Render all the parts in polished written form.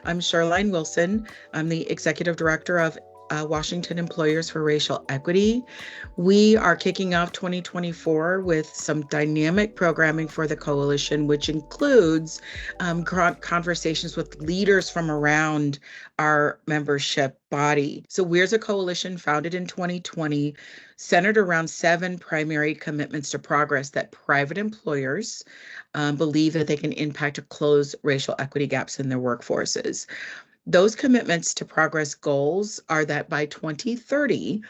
I'm Charlene Wilson. I'm the Executive Director of Washington Employers for Racial Equity. We are kicking off 2024 with some dynamic programming for the coalition, which includes conversations with leaders from around our membership body. So we're a coalition founded in 2020, centered around 7 primary commitments to progress that private employers believe that they can impact to close racial equity gaps in their workforces. Those commitments to progress goals are that by 2030,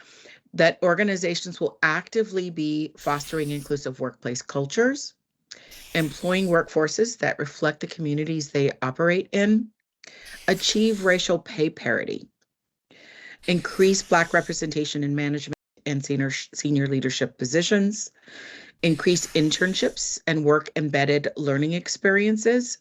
that organizations will actively be fostering inclusive workplace cultures, employing workforces that reflect the communities they operate in, achieve racial pay parity, increase Black representation in management and senior leadership positions, increase internships and work embedded learning experiences,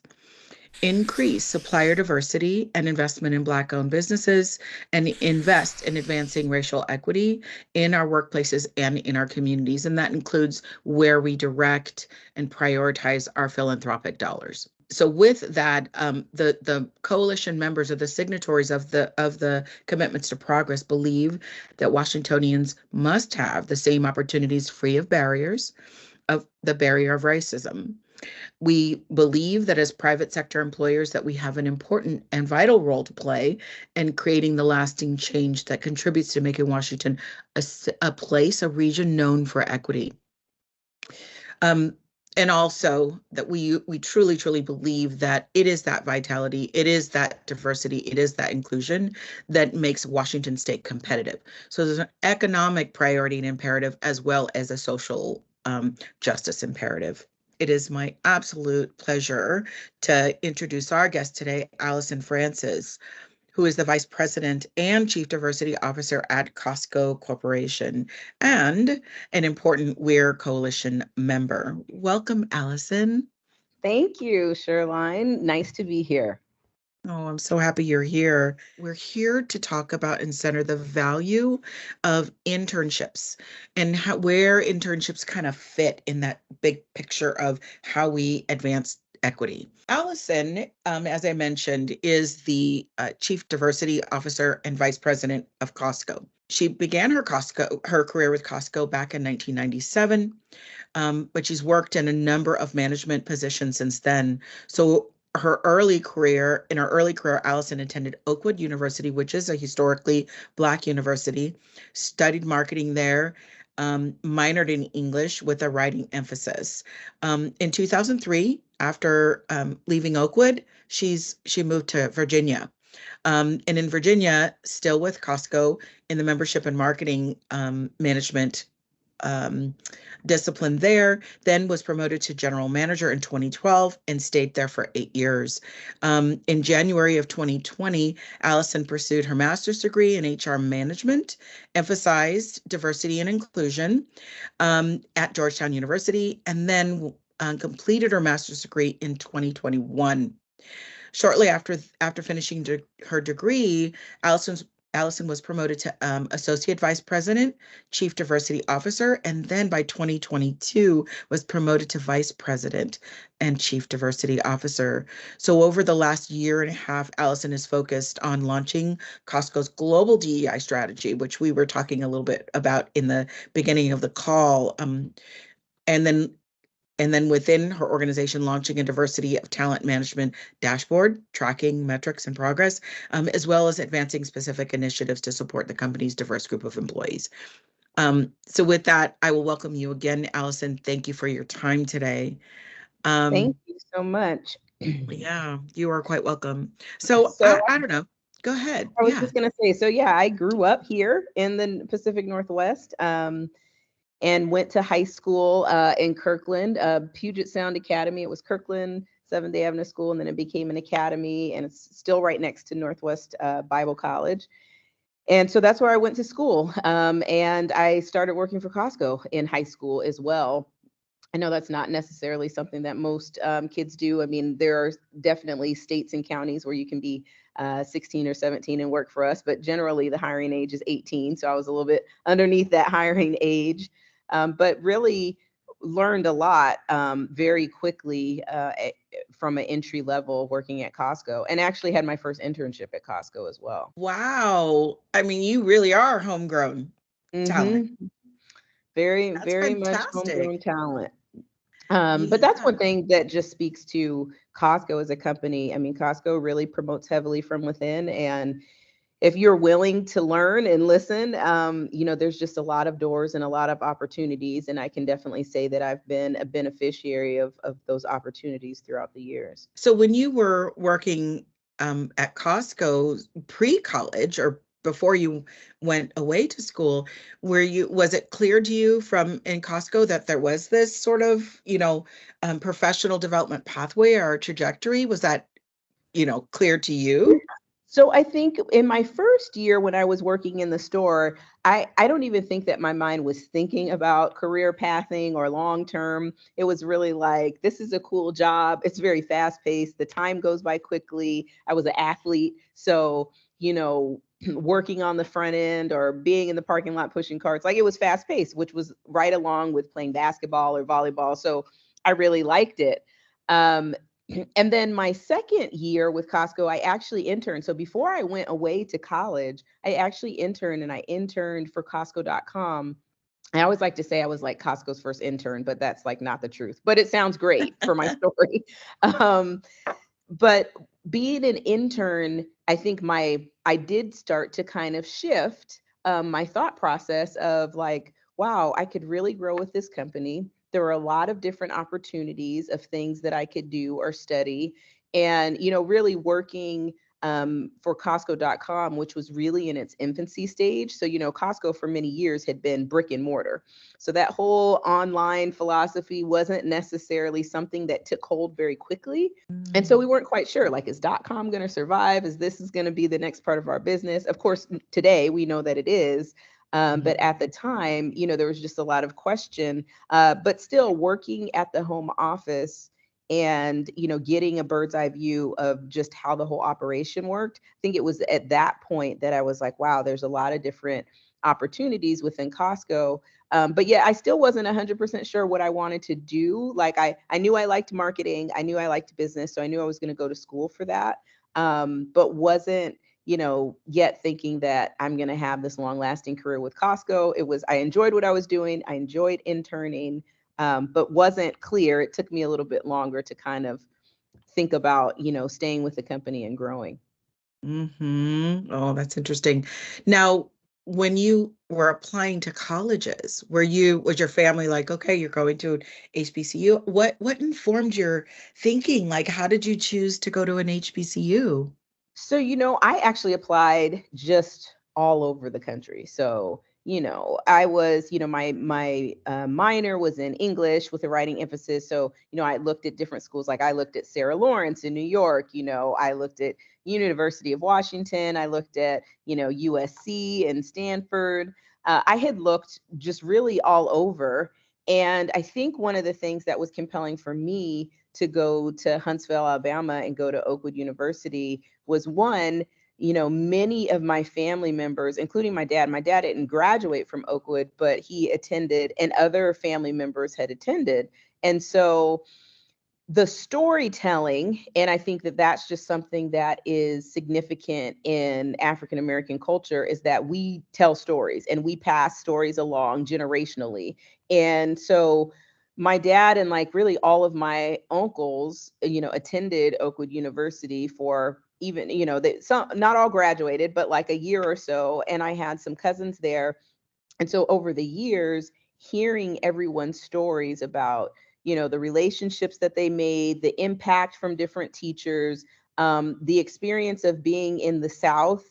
increase supplier diversity and investment in Black-owned businesses, and invest in advancing racial equity in our workplaces and in our communities. And that includes where we direct and prioritize our philanthropic dollars. So with that, the coalition members or the signatories of the commitments to progress believe that Washingtonians must have the same opportunities free of barriers, of the barrier of racism. We believe that as private sector employers that we have an important and vital role to play in creating the lasting change that contributes to making Washington a place, a region known for equity. And also that we truly, truly believe that it is that vitality, it is that diversity, it is that inclusion that makes Washington state competitive. So there's an economic priority and imperative as well as a social justice imperative. It is my absolute pleasure to introduce our guest today, Alison Francis, who is the Vice President and Chief Diversity Officer at Costco Corporation and an important WEAR Coalition member. Welcome, Alison. Thank you, Charlene. Nice to be here. Oh, I'm so happy you're here. We're here to talk about and center the value of internships and where internships kind of fit in that big picture of how we advance equity. Alison, as I mentioned, is the Chief Diversity Officer and Vice President of Costco. She began her career with Costco back in 1997, but she's worked in a number of management positions since then. So in her early career, Alison attended Oakwood University, which is a historically Black university, studied marketing there, minored in English with a writing emphasis. In 2003, after leaving Oakwood, she moved to Virginia. And in Virginia, still with Costco in the membership and marketing management discipline there, then was promoted to general manager in 2012 and stayed there for 8 years. In January of 2020, Alison pursued her master's degree in HR management, emphasized diversity and inclusion at Georgetown University, and then completed her master's degree in 2021. Shortly after finishing her degree, Alison was promoted to Associate Vice President, Chief Diversity Officer, and then by 2022 was promoted to Vice President and Chief Diversity Officer. So over the last year and a half, Alison is focused on launching Costco's global DEI strategy, which we were talking a little bit about in the beginning of the call. And then within her organization, launching a diversity of talent management dashboard, tracking metrics and progress, as well as advancing specific initiatives to support the company's diverse group of employees. So with that, I will welcome you again, Alison. Thank you for your time today. Thank you so much. Yeah, you are quite welcome. So I don't know. Go ahead. I was just going to say, I grew up here in the Pacific Northwest. And went to high school in Kirkland, Puget Sound Academy. It was Kirkland Seventh-day Adventist School, and then it became an academy, and it's still right next to Northwest Bible College. And so that's where I went to school. And I started working for Costco in high school as well. I know that's not necessarily something that most kids do. I mean, there are definitely states and counties where you can be 16 or 17 and work for us, but generally the hiring age is 18. So I was a little bit underneath that hiring age. But really learned a lot very quickly from an entry level working at Costco, and actually had my first internship at Costco as well. Wow. I mean, you really are homegrown talent. Very, That's very much homegrown fantastic. talent. But that's Yeah. one thing that just speaks to Costco as a company. I mean, Costco really promotes heavily from within, and if you're willing to learn and listen, there's just a lot of doors and a lot of opportunities. And I can definitely say that I've been a beneficiary of those opportunities throughout the years. So when you were working at Costco pre-college or before you went away to school, was it clear to you from in Costco that there was this sort of, professional development pathway or trajectory? Was that, clear to you? So I think in my first year when I was working in the store, I don't even think that my mind was thinking about career pathing or long term. It was really like, this is a cool job. It's very fast paced. The time goes by quickly. I was an athlete. So, working on the front end or being in the parking lot pushing carts, like it was fast paced, which was right along with playing basketball or volleyball. So I really liked it. Um, and then my second year with Costco, I actually interned. So before I went away to college, I actually interned, and I interned for Costco.com. I always like to say I was like Costco's first intern, but that's like not the truth. But it sounds great for my story. Um, but being an intern, I think I did start to kind of shift my thought process of like, wow, I could really grow with this company. There were a lot of different opportunities of things that I could do or study. And, really working for Costco.com, which was really in its infancy stage. So, Costco for many years had been brick and mortar. So that whole online philosophy wasn't necessarily something that took hold very quickly. And so we weren't quite sure, like, is .com going to survive? Is this going to be the next part of our business? Of course, today we know that it is. But at the time, there was just a lot of question, but still working at the home office and, getting a bird's eye view of just how the whole operation worked. I think it was at that point that I was like, wow, there's a lot of different opportunities within Costco. But yeah, I still wasn't 100% sure what I wanted to do. Like I knew I liked marketing. I knew I liked business. So I knew I was going to go to school for that. But wasn't, yet thinking that I'm going to have this long lasting career with Costco. I enjoyed what I was doing. I enjoyed interning, but wasn't clear. It took me a little bit longer to kind of think about, staying with the company and growing. Oh, that's interesting. Now, when you were applying to colleges, was your family like, okay, you're going to an HBCU? What informed your thinking? Like, how did you choose to go to an HBCU? So, I actually applied just all over the country. So, I was, my minor was in English with a writing emphasis. So, I looked at different schools. Like I looked at Sarah Lawrence in New York. I looked at University of Washington. I looked at, USC and Stanford. I had looked just really all over. And I think one of the things that was compelling for me to go to Huntsville, Alabama and go to Oakwood University was one, many of my family members, including my dad didn't graduate from Oakwood, but he attended and other family members had attended. And so the storytelling, and I think that that's just something that is significant in African American culture, is that we tell stories and we pass stories along generationally. And so my dad and like really all of my uncles, attended Oakwood University for even, some not all graduated, but like a year or so. And I had some cousins there. And so over the years, hearing everyone's stories about, the relationships that they made, the impact from different teachers, the experience of being in the South,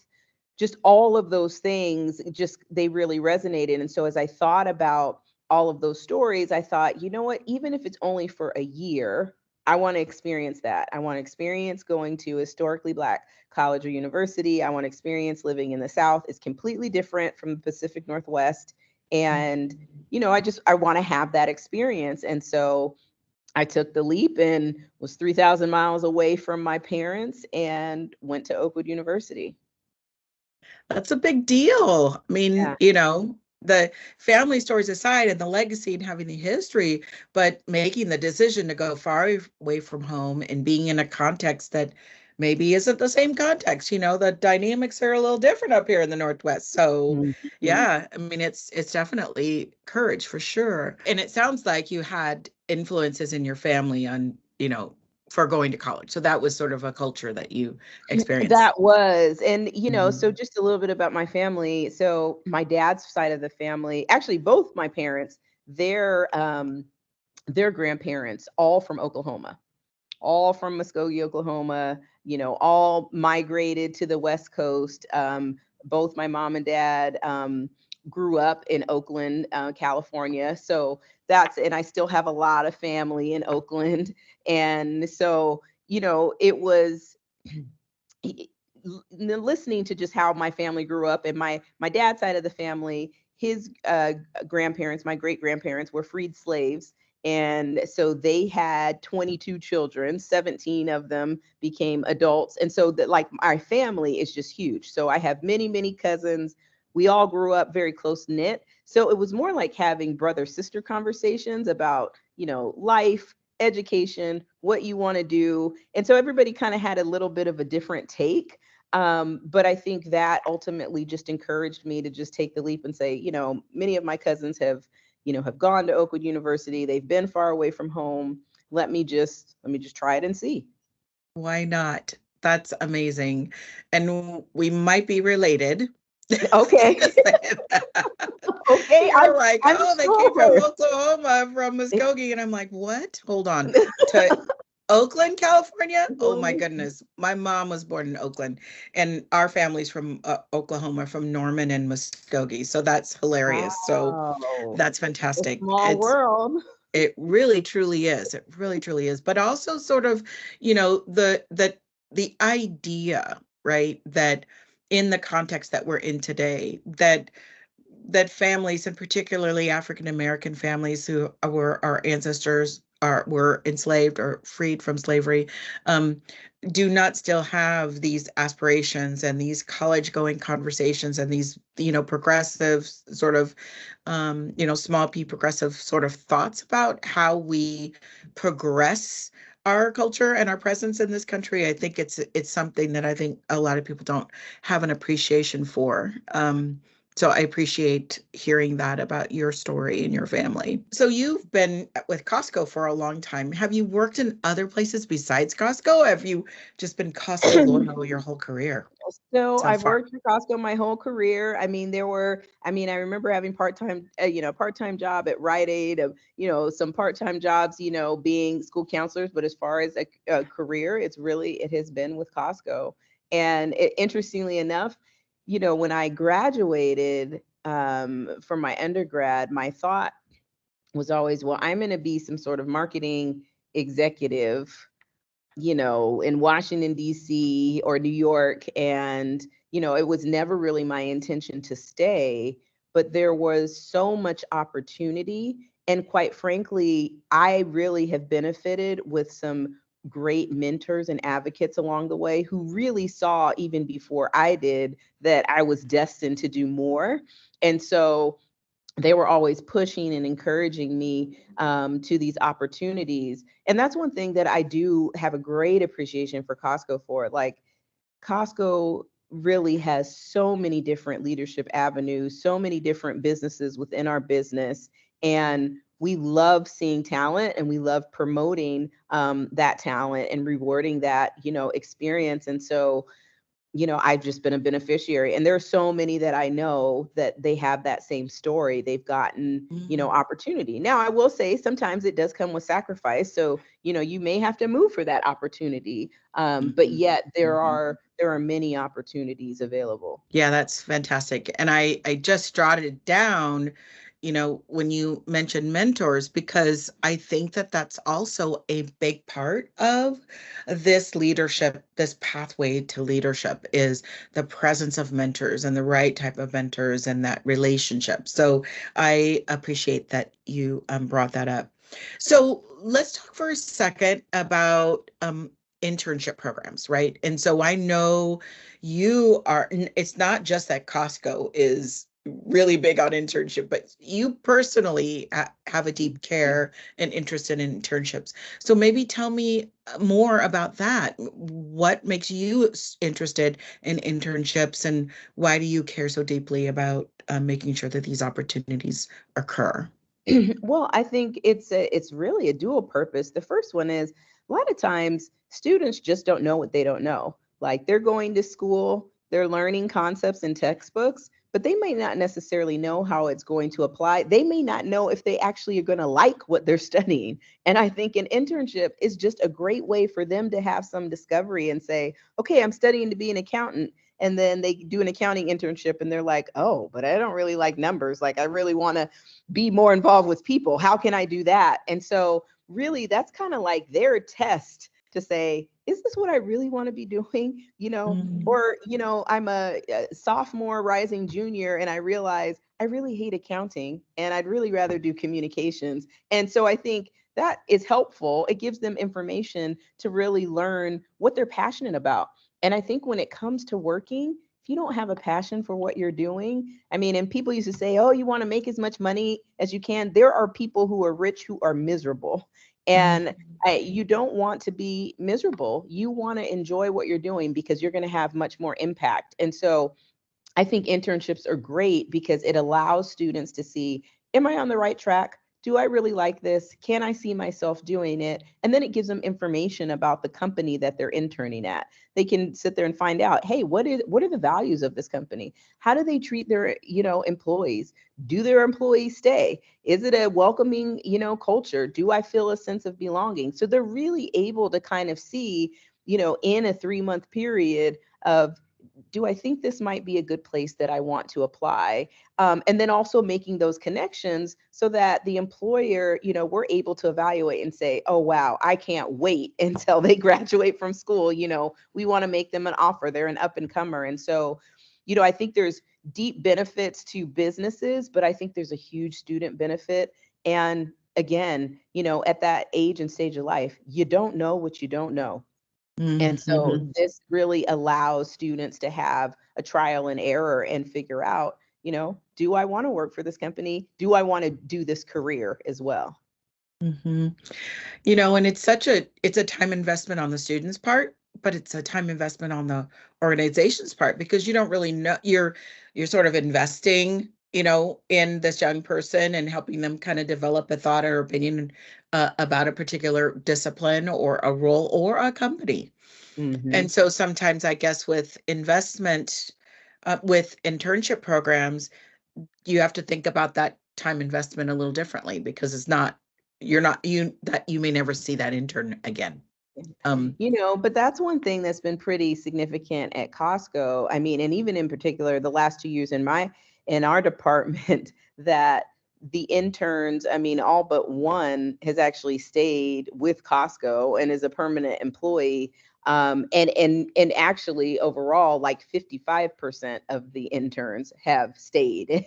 just all of those things, they really resonated. And so as I thought about all of those stories, I thought, you know what, even if it's only for a year, I want to experience that. I want to experience going to a historically Black college or university. I want to experience living in the South. It's completely different from the Pacific Northwest. And, I want to have that experience. And so I took the leap and was 3,000 miles away from my parents and went to Oakwood University. That's a big deal. I mean, Yeah. the family stories aside and the legacy and having the history, but making the decision to go far away from home and being in a context that maybe isn't the same context. The dynamics are a little different up here in the Northwest. So Mhm. yeah, I mean, it's definitely courage for sure. And it sounds like you had influences in your family on, for going to college. So that was sort of a culture that you experienced. That was, and so Mhm. just a little bit about my family. So my dad's side of the family, actually both my parents, their grandparents, all from Oklahoma, all from Muskogee, Oklahoma, all migrated to the West Coast. Both my mom and dad grew up in Oakland, California. So and I still have a lot of family in Oakland. And so, it was listening to just how my family grew up, and my dad's side of the family, his grandparents, my great grandparents, were freed slaves, and so they had 22 children. 17 of them became adults, and so that, like, our family is just huge. So I have many cousins. We all grew up very close knit, so it was more like having brother sister conversations about life, education, what you want to do. And so everybody kind of had a little bit of a different take. But I think that ultimately just encouraged me to just take the leap and say, many of my cousins have gone to Oakwood University. They've been far away from home. Let me just try it and see. Why not? That's amazing. And we might be related. Okay. Just saying that. Okay. You're like, I'm oh, they came from sure. Oklahoma, from Muskogee. And I'm like, what? Hold on. To Oakland, California? Oh my goodness. My mom was born in Oakland, and our family's from Oklahoma, from Norman and Muskogee. So that's hilarious. So Wow. that's A fantastic. small world. It really truly is. It really truly is. But also sort of, the idea, right, that in the context that we're in today, that families, and particularly African American families who were our ancestors were enslaved or freed from slavery, um, do not still have these aspirations and these college going conversations and these, progressive sort of, small p progressive sort of thoughts about how we progress our culture and our presence in this country. I think it's something that I think a lot of people don't have an appreciation for. So I appreciate hearing that about your story and your family. So you've been with Costco for a long time. Have you worked in other places besides Costco? Or have you just been Costco loyal your whole career So so I've far? worked for Costco my whole career. I remember having part-time job at Rite Aid, of, some part-time jobs, being school counselors. But as far as a career, it has been with Costco. And interestingly enough, when I graduated from my undergrad, my thought was always, well, I'm going to be some sort of marketing executive, in Washington, D.C. or New York. And, it was never really my intention to stay, but there was so much opportunity. And quite frankly, I really have benefited with some great mentors and advocates along the way who really saw, even before I did, that I was destined to do more. And so they were always pushing and encouraging me to these opportunities. And that's one thing that I do have a great appreciation for Costco for. Like, Costco really has so many different leadership avenues, so many different businesses within our business. And we love seeing talent, and we love promoting that talent and rewarding that, experience. And so, I've just been a beneficiary. And there are so many that I know that they have that same story. They've gotten, Mm, opportunity. Now, I will say sometimes it does come with sacrifice. So, you may have to move for that opportunity. But mhm, yet mhm. there are many opportunities available. Yeah, that's fantastic. And I just jotted it down, when you mentioned mentors, because I think that that's also a big part of this leadership, this pathway to leadership, is the presence of mentors and the right type of mentors and that relationship. So I appreciate that you brought that up. So let's talk for a second about internship programs, right? And so I know it's not just that Costco is really big on internship, but you personally have a deep care and interest in internships. So maybe tell me more about that. What makes you interested in internships, and why do you care so deeply about making sure that these opportunities occur? Well, I think it's really a dual purpose. The first one is a lot of times students just don't know what they don't know. Like they're going to school, they're learning concepts in textbooks, but they may not necessarily know how it's going to apply. They may not know if they actually are going to like what they're studying. And I think an internship is just a great way for them to have some discovery and say, okay, I'm studying to be an accountant. And then they do an accounting internship and they're like, oh, but I don't really like numbers. Like I really want to be more involved with people. How can I do that? And so really that's kind of like their test to say, is this what I really want to be doing? Mhm. Or, I'm a sophomore rising junior and I realize I really hate accounting and I'd really rather do communications. And so I think that is helpful. It gives them information to really learn what they're passionate about. And I think when it comes to working, if you don't have a passion for what you're doing, I mean, and people used to say, oh, you want to make as much money as you can. There are people who are rich who are miserable. And you don't want to be miserable. You want to enjoy what you're doing because you're going to have much more impact. And so I think internships are great because it allows students to see, am I on the right track? Do I really like this? Can I see myself doing it? And then it gives them information about the company that they're interning at. They can sit there and find out, hey, what are the values of this company? How do they treat their, employees? Do their employees stay? Is it a welcoming, culture? Do I feel a sense of belonging? So they're really able to kind of see, in a 3-month period of, do I think this might be a good place that I want to apply? And then also making those connections so that the employer, we're able to evaluate and say, oh, wow, I can't wait until they graduate from school. We want to make them an offer. They're an up and comer. And so, I think there's deep benefits to businesses, but I think there's a huge student benefit. And again, at that age and stage of life, you don't know what you don't know. And so Mhm. this really allows students to have a trial and error and figure out, do I want to work for this company? Do I want to do this career as well? Mhm. And it's a time investment on the student's part, but it's a time investment on the organization's part because you don't really know you're sort of investing, in this young person and helping them kind of develop a thought or opinion about a particular discipline or a role or a company. Hmm. And so sometimes I guess with internship programs, you have to think about that time investment a little differently because you're not you that you may never see that intern again. Um, But that's one thing that's been pretty significant at Costco. I mean, and even in particular, the last 2 years in our department, that the interns, I mean, all but one has actually stayed with Costco and is a permanent employee. And actually overall, like 55% of the interns have stayed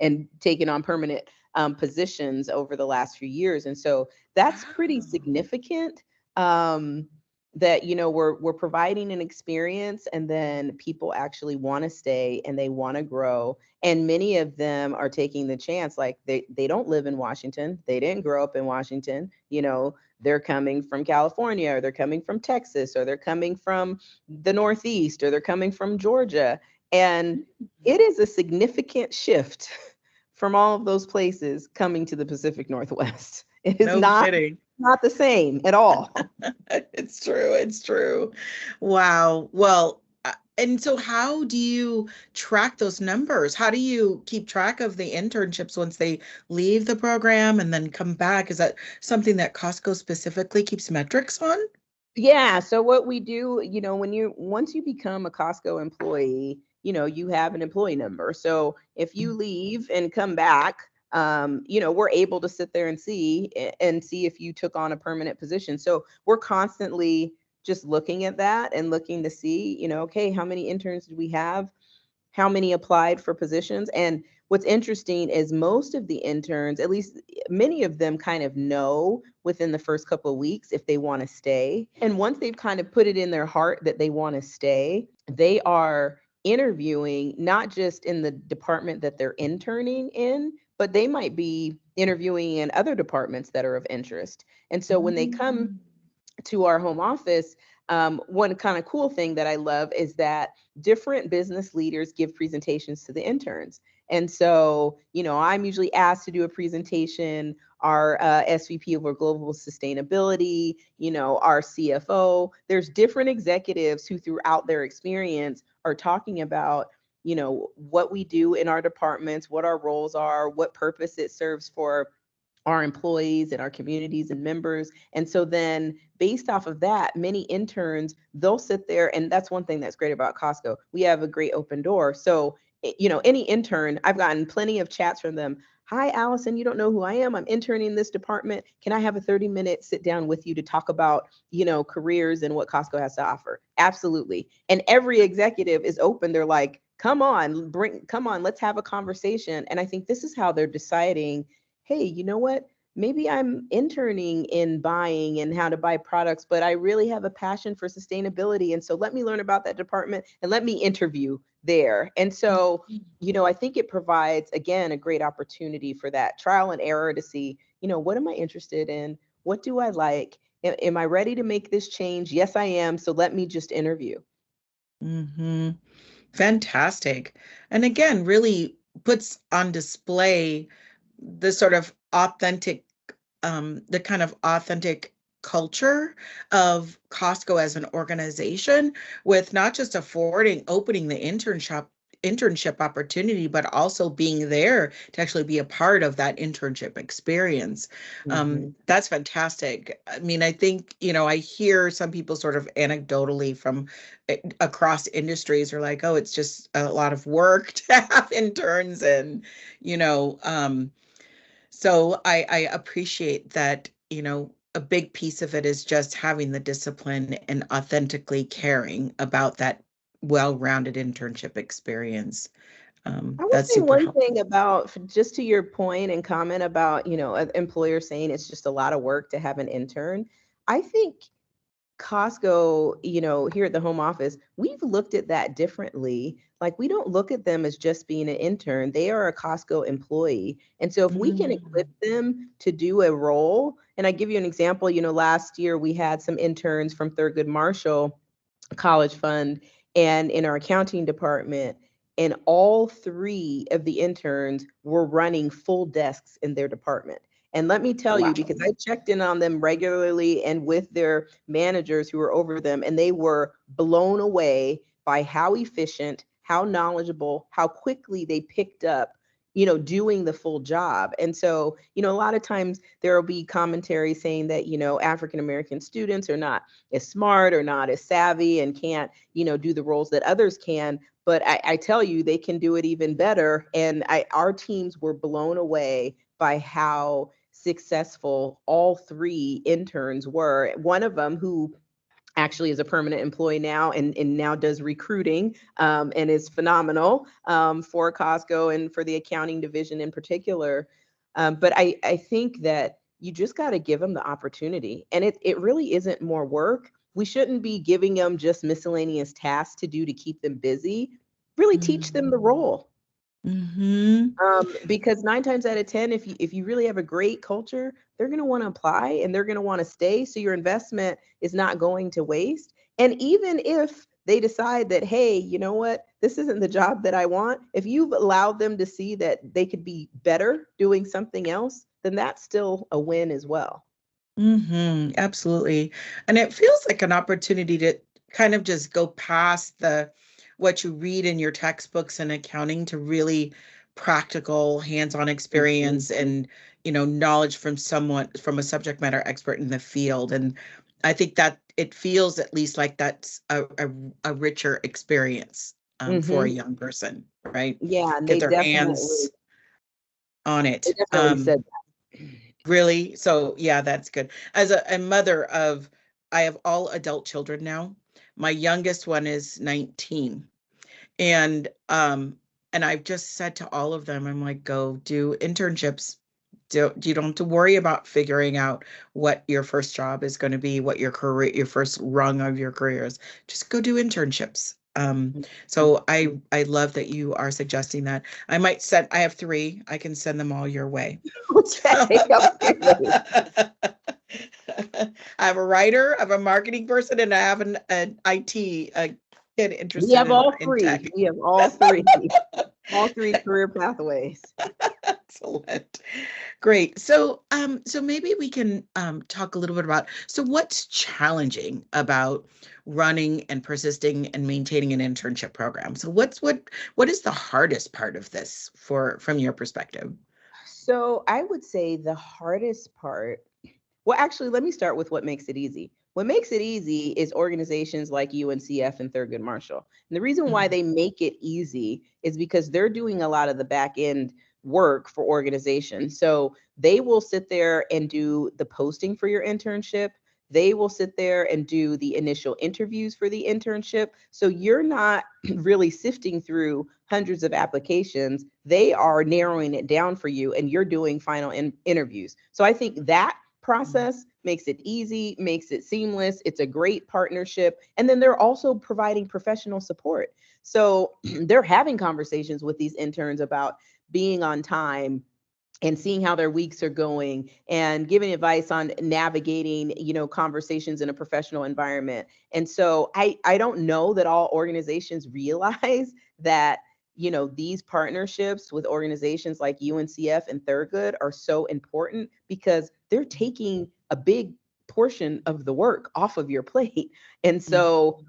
and taken on permanent positions over the last few years. And so that's pretty wow. significant. Um, that we're providing an experience and then people actually want to stay and they want to grow, and many of them are taking the chance. Like they don't live in Washington, they didn't grow up in Washington, they're coming from California, or they're coming from Texas, or they're coming from the Northeast, or they're coming from Georgia. And it is a significant shift from all of those places coming to the Pacific Northwest. It is No kidding. not the same at all. It's true. It's true. Wow. Well, and so how do you track those numbers? How do you keep track of the internships once they leave the program and then come back? Is that something that Costco specifically keeps metrics on? Yeah. So what we do, once you become a Costco employee, you have an employee number. So if you leave and come back, we're able to sit there and see if you took on a permanent position. So we're constantly just looking at that and looking to see, okay, how many interns did we have? How many applied for positions? And what's interesting is most of the interns, at least many of them, kind of know within the first couple of weeks if they want to stay. And once they've kind of put it in their heart that they want to stay, they are interviewing not just in the department that they're interning in, but they might be interviewing in other departments that are of interest. And so when they come to our home office, one kind of cool thing that I love is that different business leaders give presentations to the interns. And so, I'm usually asked to do a presentation. Our SVP over global sustainability, our CFO, there's different executives who throughout their experience are talking about, what we do in our departments, what our roles are, what purpose it serves for our employees and our communities and members. And so then based off of that, many interns, they'll sit there, and that's one thing that's great about Costco. We have a great open door. So, any intern, I've gotten plenty of chats from them. Hi, Allison, you don't know who I am. I'm interning in this department. Can I have a 30-minute sit down with you to talk about, careers and what Costco has to offer? Absolutely. And every executive is open. They're like, come on, let's have a conversation. And I think this is how they're deciding, hey, you know what? Maybe I'm interning in buying and how to buy products, but I really have a passion for sustainability. And so let me learn about that department and let me interview there. And so, I think it provides, again, a great opportunity for that trial and error to see, what am I interested in? What do I like? Am I ready to make this change? Yes, I am. So let me just interview. Mm-hmm. Fantastic. And again, really puts on display the sort of authentic, the kind of authentic culture of Costco as an organization, with not just opening the internship opportunity, but also being there to actually be a part of that internship experience. That's fantastic. I mean, I think, I hear some people sort of anecdotally from across industries are like, oh, it's just a lot of work to have interns. And, so I appreciate that, a big piece of it is just having the discipline and authentically caring about that well-rounded internship experience. I would That's say super one helpful. thing about, just to your point and comment about, employers saying it's just a lot of work to have an intern. I think Costco, here at the home office, we've looked at that differently. Like, we don't look at them as just being an intern. They are a Costco employee. And so if we can equip them to do a role, and I give you an example, last year we had some interns from Thurgood Marshall College Fund and in our accounting department, and all three of the interns were running full desks in their department. And let me tell you, because I checked in on them regularly and with their managers who were over them, and they were blown away by how efficient, how knowledgeable, how quickly they picked up, doing the full job. And so, a lot of times there will be commentary saying that, African American students are not as smart or not as savvy and can't, do the roles that others can. But I tell you, they can do it even better. And our teams were blown away by how successful all three interns were. One of them, who actually is a permanent employee now and now does recruiting, and is phenomenal, for Costco and for the accounting division in particular. But I think that you just got to give them the opportunity. And it really isn't more work. We shouldn't be giving them just miscellaneous tasks to do to keep them busy. Really teach them the role. Mm-hmm. Because 9 times out of 10, if you really have a great culture, they're going to want to apply and they're going to want to stay. So your investment is not going to waste. And even if they decide that, hey, you know what, this isn't the job that I want, if you've allowed them to see that they could be better doing something else, then that's still a win as well. Mm-hmm. Absolutely. And it feels like an opportunity to kind of just go past what you read in your textbooks and accounting to really practical hands-on experience and, knowledge from a subject matter expert in the field. And I think that it feels at least like that's a richer experience for a young person, right? Yeah, and Get their hands on they it. definitely said that. Really? So yeah, that's good. As a mother of, I have all adult children now. My youngest one is 19. And I've just said to all of them, I'm like, go do internships. You don't have to worry about figuring out what your first job is going to be, what your career, your first rung of your career is. Just go do internships. So I love that you are suggesting that. I have 3. I can send them all your way. Okay. I have a writer, I have a marketing person, and I have an IT kid interested We have all in 3. tech. We have all 3. All 3 career pathways. Excellent. Great. So so maybe we can talk a little bit about, so what's challenging about running and persisting and maintaining an internship program? So what is the hardest part of this from your perspective? So I would say the hardest part, well, actually, let me start with what makes it easy. What makes it easy is organizations like UNCF and Thurgood Marshall. And the reason why they make it easy is because they're doing a lot of the back end work for organizations. So they will sit there and do the posting for your internship. They will sit there and do the initial interviews for the internship. So you're not really sifting through hundreds of applications. They are narrowing it down for you, and you're doing final interviews. So I think that process makes it easy, makes it seamless. It's a great partnership. And then they're also providing professional support. So they're having conversations with these interns about being on time and seeing how their weeks are going and giving advice on navigating, conversations in a professional environment. And so I don't know that all organizations realize that, these partnerships with organizations like UNCF and Thurgood are so important because they're taking a big portion of the work off of your plate. And so,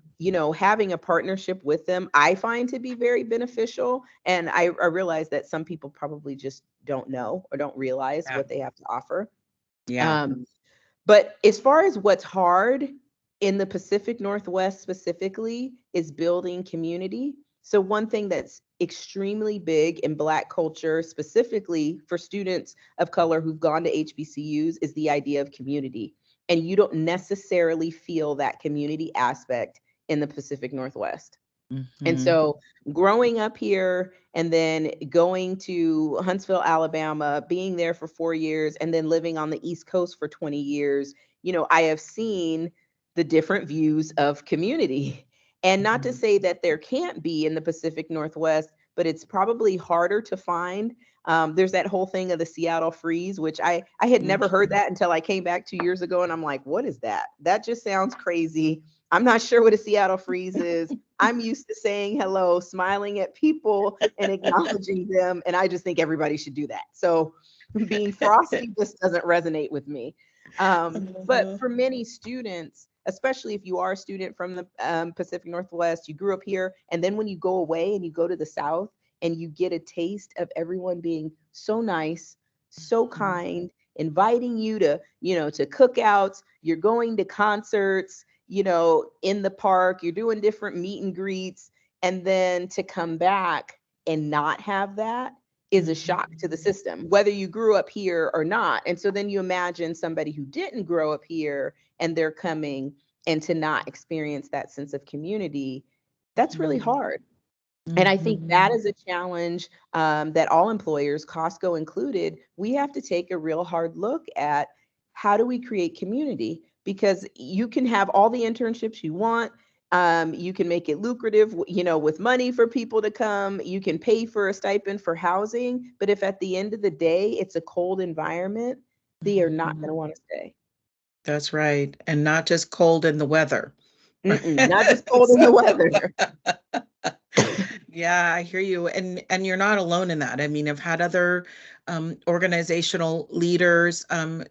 having a partnership with them, I find to be very beneficial. And I realize that some people probably just don't know or don't realize what they have to offer. Yeah. But as far as what's hard in the Pacific Northwest specifically is building community. So one thing that's extremely big in Black culture, specifically for students of color who've gone to HBCUs, is the idea of community. And you don't necessarily feel that community aspect in the Pacific Northwest. And so growing up here and then going to Huntsville, Alabama, being there for 4 years and then living on the East Coast for 20 years, I have seen the different views of community. And not to say that there can't be in the Pacific Northwest, but it's probably harder to find. There's that whole thing of the Seattle freeze, which I had never heard that until I came back 2 years ago. And I'm like, what is that? That just sounds crazy. I'm not sure what a Seattle freeze is. I'm used to saying hello, smiling at people and acknowledging them. And I just think everybody should do that. So being frosty just doesn't resonate with me. But for many students, especially if you are a student from the Pacific Northwest, you grew up here, and then when you go away and you go to the South and you get a taste of everyone being so nice, so kind, inviting you to, to cookouts, you're going to concerts, in the park, you're doing different meet and greets, and then to come back and not have that is a shock to the system, whether you grew up here or not. And so then you imagine somebody who didn't grow up here and they're coming and to not experience that sense of community, that's really hard. And I think that is a challenge that all employers, Costco included, we have to take a real hard look at how do we create community? Because you can have all the internships you want. You can make it lucrative, with money for people to come. You can pay for a stipend for housing. But if at the end of the day, it's a cold environment, they are not going to want to stay. That's right. And not just cold in the weather. Not just cold in the weather. Yeah, I hear you. And you're not alone in that. I mean, I've had other organizational leaders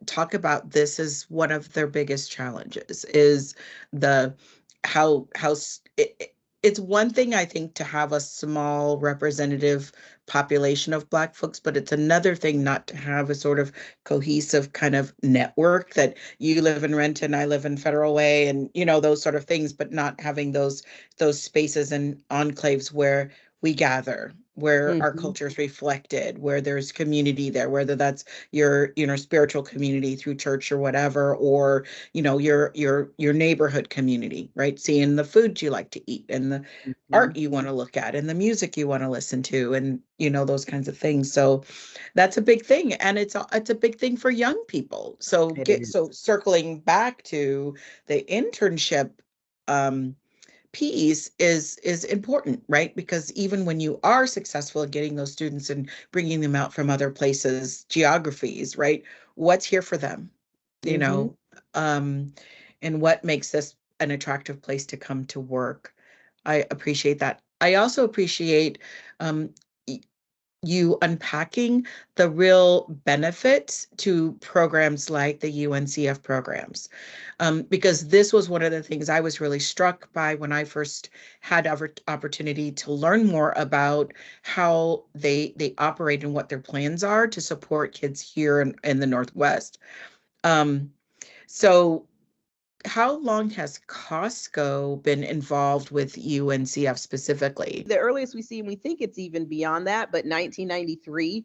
talk about this as one of their biggest challenges is the how it's one thing, I think, to have a small representative population of Black folks, but it's another thing not to have a sort of cohesive kind of network that you live in Renton, I live in Federal Way, and those sort of things, but not having those spaces and enclaves where we gather, where our culture is reflected, where there's community there, whether that's your spiritual community through church or whatever, or your neighborhood community, right? Seeing the food you like to eat and the art you want to look at and the music you want to listen to, and those kinds of things. So that's a big thing, and it's a big thing for young people. So circling back to the internship piece is important, right? Because even when you are successful in getting those students and bringing them out from other places, geographies, right? What's here for them, you Mm-hmm. know, um, and what makes this an attractive place to come to work. I appreciate that. I also appreciate um, you unpacking the real benefits to programs like the UNCF programs. Because this was one of the things I was really struck by when I first had opportunity to learn more about how they operate and what their plans are to support kids here in the Northwest. Um, so how long has Costco been involved with UNCF specifically? The earliest we see, and we think it's even beyond that, but 1993,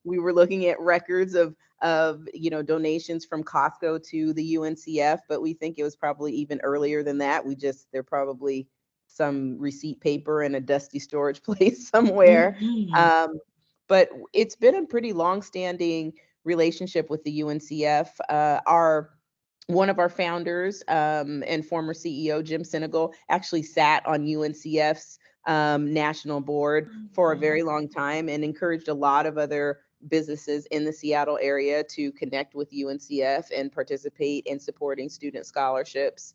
we were looking at records of donations from Costco to the UNCF, but we think it was probably even earlier than that. They're probably some receipt paper in a dusty storage place somewhere. Mhm. But it's been a pretty long-standing relationship with the UNCF. Our One of our founders and former CEO, Jim Sinegal, actually sat on UNCF's national board for a very long time and encouraged a lot of other businesses in the Seattle area to connect with UNCF and participate in supporting student scholarships.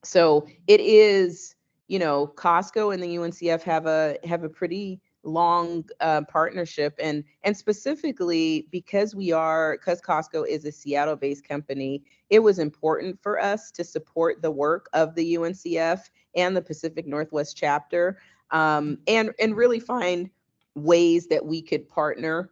So it is, Costco and the UNCF have a pretty long partnership, and specifically because Costco is a Seattle-based company, it was important for us to support the work of the UNCF and the Pacific Northwest chapter, and really find ways that we could partner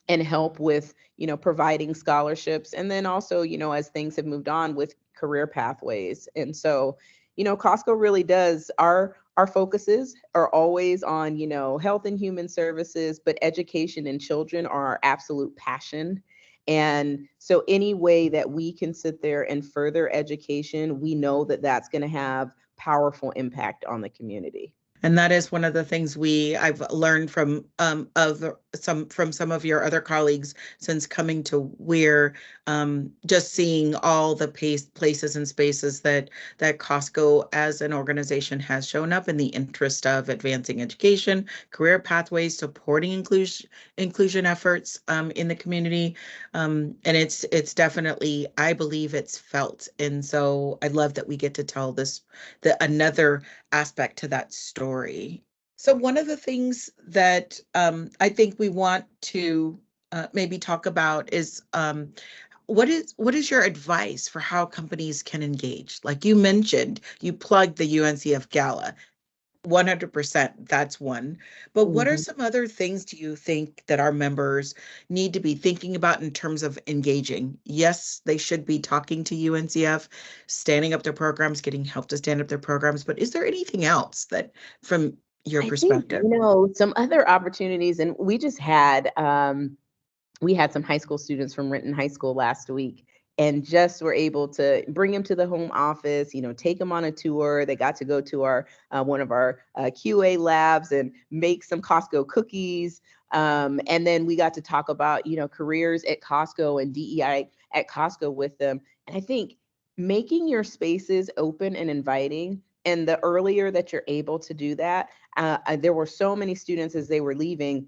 and help with providing scholarships, and then also as things have moved on with career pathways. And so Costco really does, our focuses are always on health and human services, but education and children are our absolute passion. And so any way that we can sit there and further education, we know that that's going to have powerful impact on the community. And that is one of the things I've learned from some of your other colleagues since coming to Weir, just seeing all the places and spaces that Costco as an organization has shown up in the interest of advancing education, career pathways, supporting inclusion efforts in the community. And it's definitely, I believe it's felt. And so I love that we get to tell the another aspect to that story. So one of the things that I think we want to maybe talk about is what is your advice for how companies can engage? Like you mentioned, you plugged the UNCF Gala. 100%, that's one. But what are Mhm. some other things do you think that our members need to be thinking about in terms of engaging? Yes, they should be talking to UNCF, standing up their programs, getting help to stand up their programs. But is there anything else that, from your I think, perspective? some other opportunities, and we had some high school students from Renton High School last week, and just were able to bring them to the home office, take them on a tour. They got to go to our one of our QA labs and make some Costco cookies. And then we got to talk about, careers at Costco and DEI at Costco with them. And I think making your spaces open and inviting, and the earlier that you're able to do that, there were so many students as they were leaving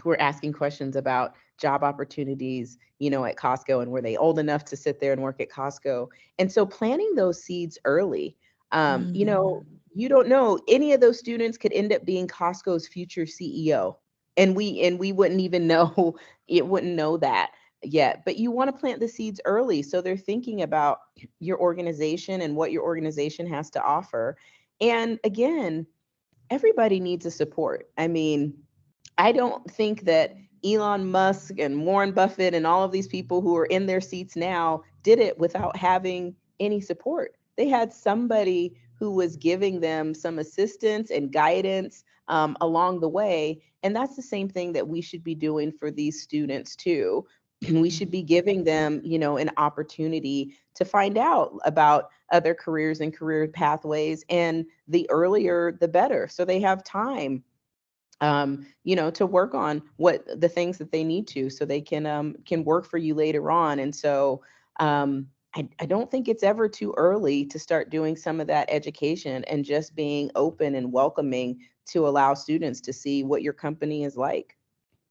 who were asking questions about job opportunities, at Costco, and were they old enough to sit there and work at Costco? And so planting those seeds early, Mm. you don't know, any of those students could end up being Costco's future CEO. And we wouldn't even know, it wouldn't know that yet. But you want to plant the seeds early so they're thinking about your organization and what your organization has to offer. And again, everybody needs a support. I mean, I don't think that Elon Musk and Warren Buffett and all of these people who are in their seats now did it without having any support. They had somebody who was giving them some assistance and guidance along the way. And that's the same thing that we should be doing for these students too. We should be giving them, an opportunity to find out about other careers and career pathways. And the earlier, the better. So they have time to work on what the things that they need to, so they can work for you later on. And so I don't think it's ever too early to start doing some of that education and just being open and welcoming to allow students to see what your company is like.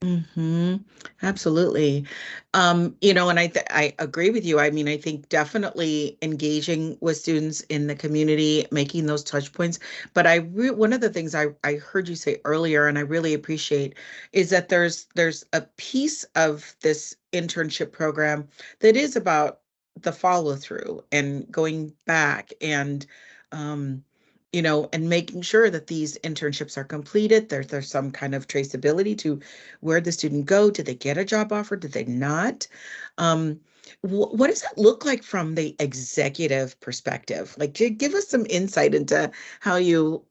Hmm. Absolutely. And I agree with you. I mean, I think definitely engaging with students in the community, making those touch points. But one of the things I heard you say earlier, and I really appreciate, is that there's a piece of this internship program that is about the follow through and going back um, and making sure that these internships are completed. There's some kind of traceability to where the student go? Did they get a job offer? Did they not? Um, what does that look like from the executive perspective? Like, give us some insight into how you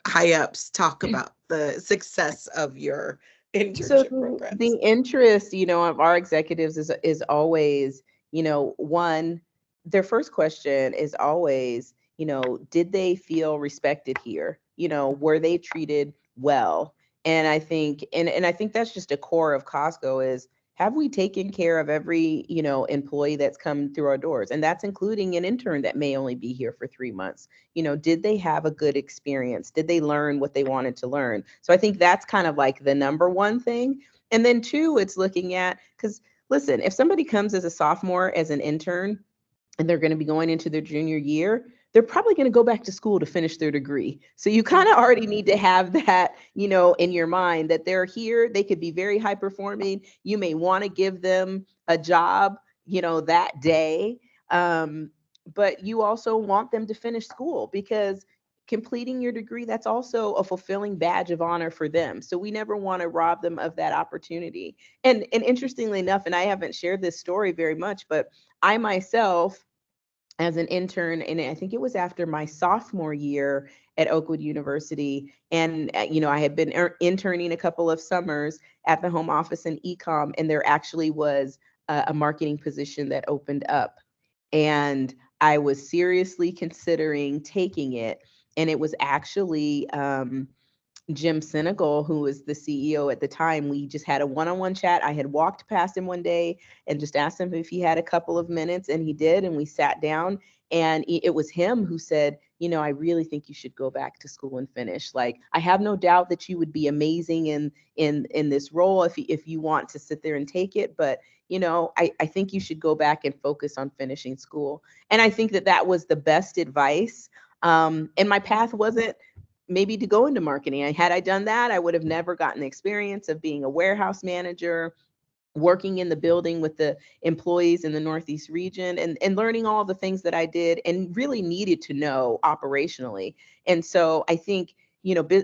high ups talk about the success of your So internship the programs. interest, of our executives is always, one, their first question is always, did they feel respected here? Were they treated well? And I think that's just a core of Costco is, have we taken care of every, employee that's come through our doors? And that's including an intern that may only be here for 3 months. Did they have a good experience? Did they learn what they wanted to learn? So I think that's kind of like the number one thing. And then two, it's looking at, because listen, if somebody comes as a sophomore as an intern and they're going to be going into their junior year, they're probably going to go back to school to finish their degree. So you kind of already need to have that, in your mind that they're here. They could be very high performing. You may want to give them a job, that day. But you also want them to finish school because completing your degree, that's also a fulfilling badge of honor for them. So we never want to rob them of that opportunity. And interestingly enough, and I haven't shared this story very much, but I myself, as an intern, and I think it was after my sophomore year at Oakwood University, and I had been interning a couple of summers at the home office in ecom, and there actually was a marketing position that opened up, and I was seriously considering taking it, and it was actually Jim Senegal, who was the CEO at the time. We just had a one-on-one chat. I had walked past him one day and just asked him if he had a couple of minutes, and he did. And we sat down, and it was him who said, I really think you should go back to school and finish. Like, I have no doubt that you would be amazing in this role if you want to sit there and take it. But I think you should go back and focus on finishing school. And I think that was the best advice. And my path wasn't maybe to go into marketing. Had I done that, I would have never gotten the experience of being a warehouse manager, working in the building with the employees in the Northeast region, and learning all the things that I did and really needed to know operationally. And so I think,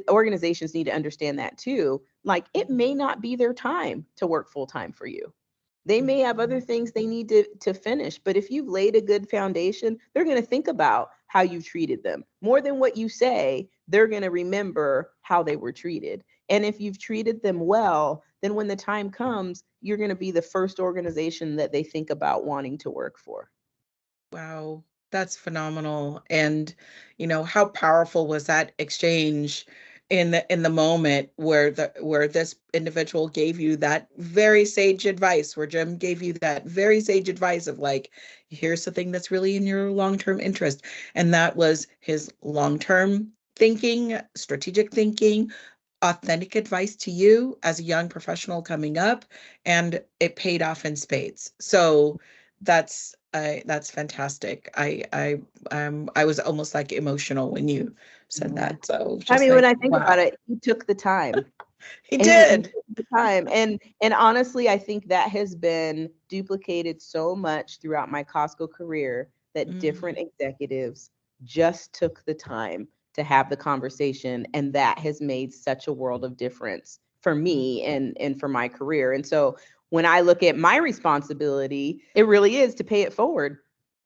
organizations need to understand that too. Like, it may not be their time to work full time for you. They may have other things they need to finish, but if you've laid a good foundation, they're going to think about how you treated them. More than what you say, they're going to remember how they were treated. And if you've treated them well, then when the time comes, you're going to be the first organization that they think about wanting to work for. Wow, that's phenomenal. And how powerful was that exchange in the moment where this individual gave you that very sage advice, where Jim gave you that very sage advice of like, here's the thing that's really in your long-term interest. And that was his long-term thinking, strategic thinking, authentic advice to you as a young professional coming up, and it paid off in spades. So that's fantastic. I was almost like emotional when you said Yeah. that. So I just mean, when like, I think about wow, it, he took the time. he And he did. took the time. And honestly, I think that has been duplicated so much throughout my Costco career that Mm, different executives just took the time to have the conversation. And that has made such a world of difference for mm. me and for my career. And so when I look at my responsibility, it really is to pay it forward.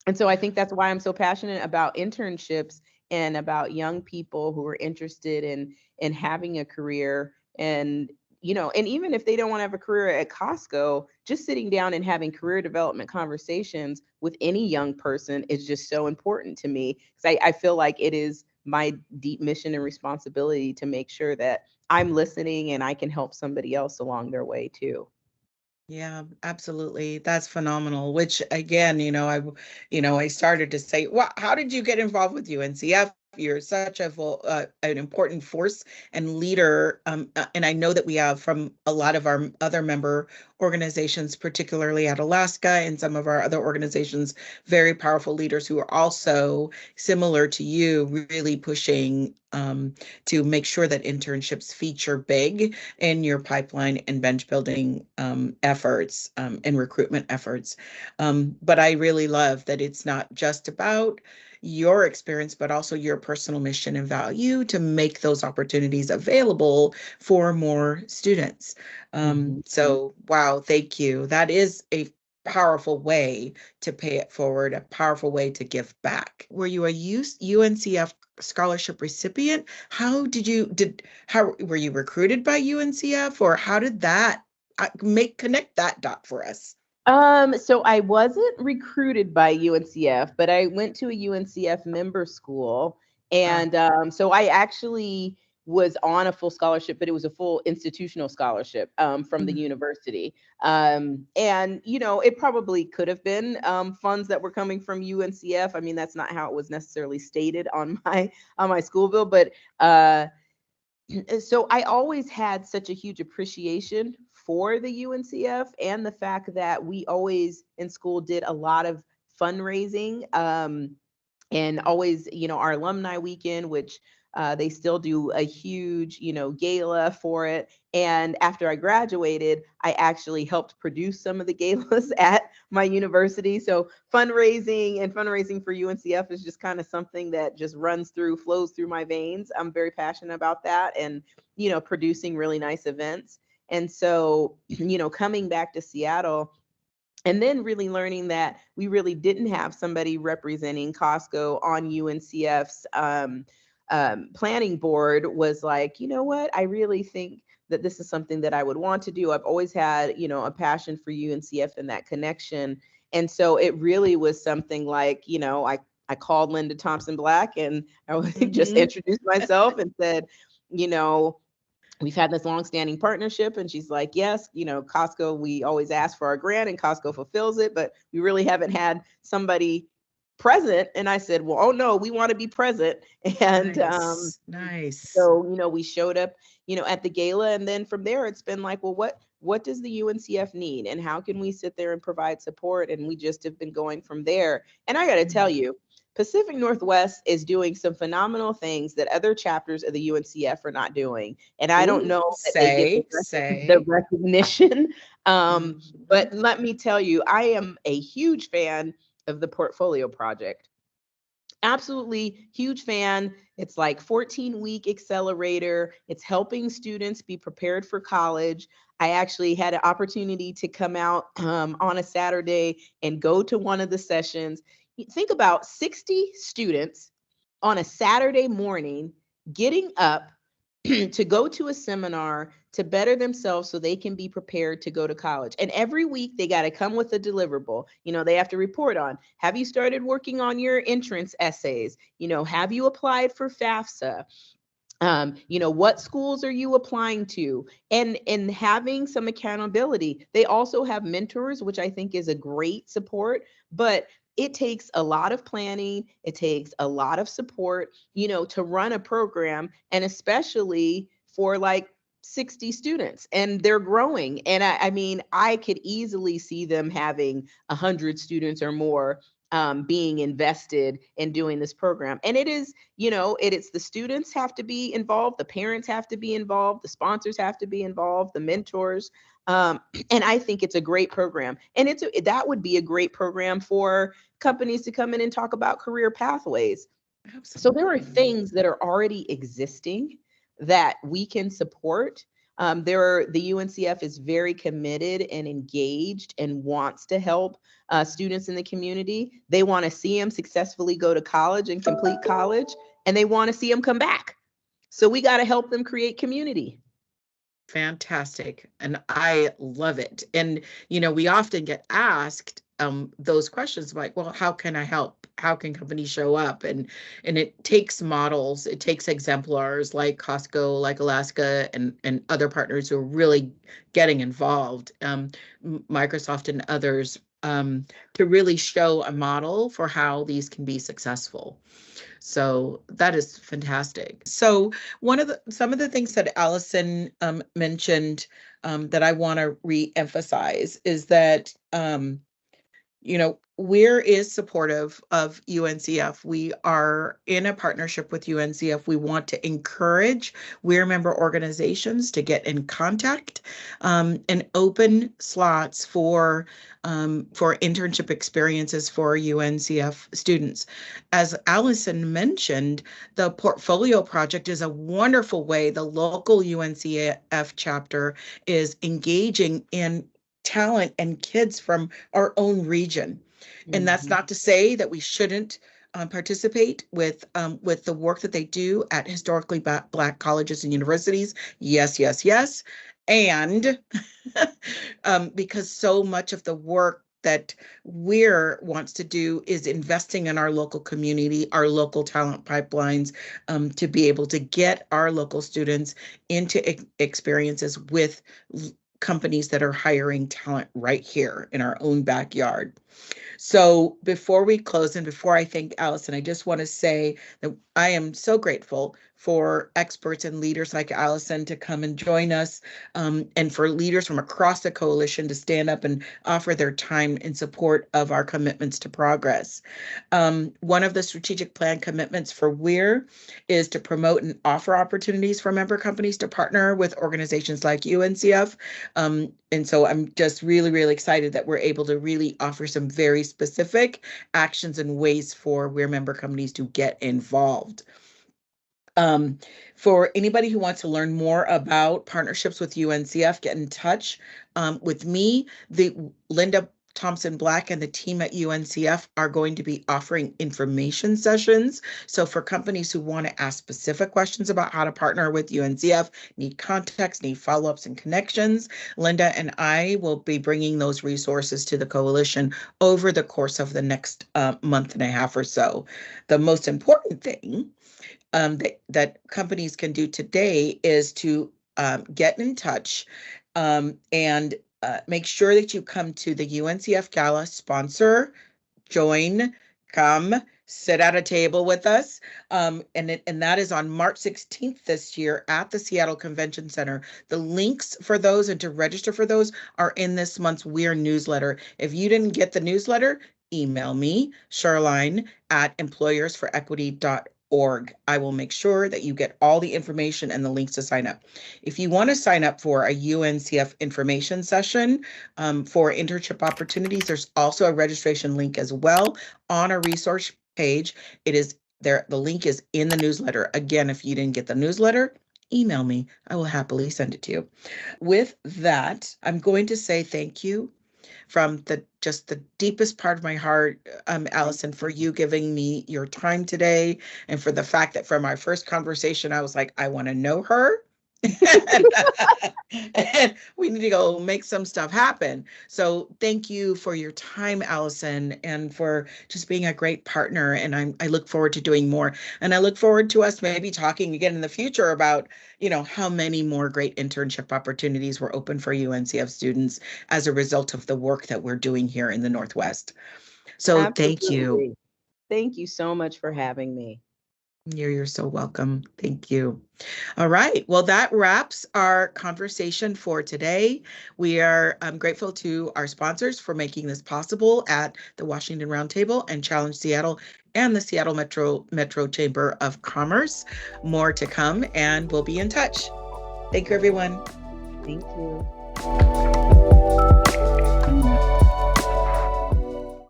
And so I think that's why I'm so passionate about internships and about young people who are interested in having a career. And and even if they don't want to have a career at Costco, just sitting down and having career development conversations with any young person is just so important to me, because I feel like it is my deep mission and responsibility to make sure that I'm listening and I can help somebody else along their way too. Yeah, absolutely. That's phenomenal. Which again, I started to say, well, how did you get involved with UNCF? You're such an important force and leader. And I know that we have from a lot of our other member organizations, particularly at Alaska and some of our other organizations, very powerful leaders who are also similar to you, really pushing to make sure that internships feature big in your pipeline and bench building efforts and recruitment efforts. But I really love that it's not just about your experience, but also your personal mission and value to make those opportunities available for more students. Mhm. So, wow, thank you. That is a powerful way to pay it forward, a powerful way to give back. Were you a UNCF scholarship recipient? How were you recruited by UNCF, or how did that connect that dot for us? So I wasn't recruited by UNCF, but I went to a UNCF member school. Uh, And so I actually was on a full scholarship, but it was a full institutional scholarship from the mm, university. And, it probably could have been funds that were coming from UNCF. I mean, that's not how it was necessarily stated on my school bill, but so I always had such a huge appreciation for the UNCF and the fact that we always in school did a lot of fundraising. And always, our alumni weekend, which they still do a huge, gala for it. And after I graduated, I actually helped produce some of the galas at my university. So fundraising for UNCF is just kind of something that just flows through my veins. I'm very passionate about that, and producing really nice events. And so, coming back to Seattle, and then really learning that we really didn't have somebody representing Costco on UNCF's planning board was like, you know what? I really think that this is something that I would want to do. I've always had, a passion for UNCF and that connection. And so it really was something like, I called Linda Thompson Black and I just mhm. introduced myself and said, you know, we've had this long-standing partnership. And she's like, yes, Costco, we always ask for our grant and Costco fulfills it, but we really haven't had somebody present. And I said, well, oh no, we want to be present. And Nice, nice. so, we showed up, at the gala. And then from there, it's been like, well, what does the UNCF need? And how can we sit there and provide support? And we just have been going from there. And I got to tell Mm. you, Pacific Northwest is doing some phenomenal things that other chapters of the UNCF are not doing. And I don't Ooh, know that they get say, the say. recognition. Mhm. But let me tell you, I am a huge fan of the Portfolio Project. Absolutely huge fan. It's like 14-week accelerator. It's helping students be prepared for college. I actually had an opportunity to come out on a Saturday and go to one of the sessions. Think about 60 students on a Saturday morning getting up to go to a seminar to better themselves so they can be prepared to go to college. And every week they got to come with a deliverable. They have to report on, have you started working on your entrance essays? Have you applied for FAFSA? What schools are you applying to? And having some accountability. They also have mentors, which I think is a great support, but it takes a lot of planning, it takes a lot of support, to run a program, and especially for like 60 students, and they're growing. And I mean, I could easily see them having 100 students or more being invested in doing this program. And it is, it's the students have to be involved, the parents have to be involved, the sponsors have to be involved, the mentors. And I think it's a great program. And that would be a great program for companies to come in and talk about career pathways. So there are Absolutely. things that are already existing that we can support. The UNCF is very committed and engaged and wants to help students in the community. They want to see them successfully go to college and complete college, and they want to see them come back. So we got to help them create community. Fantastic. And I love it. And, we often get asked those questions like, well, how can I help? How can companies show up? And it takes models, it takes exemplars like Costco, like Alaska, and other partners who are really getting involved, Microsoft and others, to really show a model for how these can be successful. So that is fantastic. So some of the things that Alison mentioned that I want to re-emphasize is that Weir is supportive of UNCF. We are in a partnership with UNCF. We want to encourage Weir member organizations to get in contact and open slots for internship experiences for UNCF students. As Alison mentioned, the portfolio project is a wonderful way the local UNCF chapter is engaging in talent and kids from our own region. And that's not to say that we shouldn't participate with the work that they do at historically Black colleges and universities. Yes, yes, yes. And because so much of the work that Weir wants to do is investing in our local community, our local talent pipelines, to be able to get our local students into experiences with companies that are hiring talent right here in our own backyard. So before we close and before I thank Alison, I just want to say that I am so grateful for experts and leaders like Alison to come and join us, and for leaders from across the coalition to stand up and offer their time in support of our commitments to progress. One of the strategic plan commitments for Weir is to promote and offer opportunities for member companies to partner with organizations like UNCF. And so I'm just really, really excited that we're able to really offer some very specific actions and ways for Weir member companies to get involved. For anybody who wants to learn more about partnerships with UNCF, get in touch with me. Linda Thompson Black and the team at UNCF are going to be offering information sessions. So for companies who want to ask specific questions about how to partner with UNCF, need context, need follow-ups and connections, Linda and I will be bringing those resources to the coalition over the course of the next month and a half or so. The most important thing that companies can do today is to get in touch and make sure that you come to the UNCF Gala, sponsor, join, come, sit at a table with us. And that is on March 16th this year at the Seattle Convention Center. The links for those and to register for those are in this month's Weir newsletter. If you didn't get the newsletter, email me, Charline at employersforequity.org. I will make sure that you get all the information and the links to sign up. If you want to sign up for a UNCF information session for internship opportunities, there's also a registration link as well on our resource page. It is there. The link is in the newsletter. Again, if you didn't get the newsletter, email me. I will happily send it to you. With that, I'm going to say thank you from just the deepest part of my heart, Alison, for you giving me your time today, and for the fact that from our first conversation, I was like, I want to know her. And we need to go make some stuff happen. So thank you for your time, Alison, and for just being a great partner. And I look forward to doing more. And I look forward to us maybe talking again in the future about, how many more great internship opportunities were open for UNCF students as a result of the work that we're doing here in the Northwest. So Absolutely. Thank you. Thank you so much for having me. You're so welcome. Thank you. All right. Well, that wraps our conversation for today. We are grateful to our sponsors for making this possible at the Washington Roundtable and Challenge Seattle and the Seattle Metro Chamber of Commerce. More to come, and we'll be in touch. Thank you, everyone. Thank you.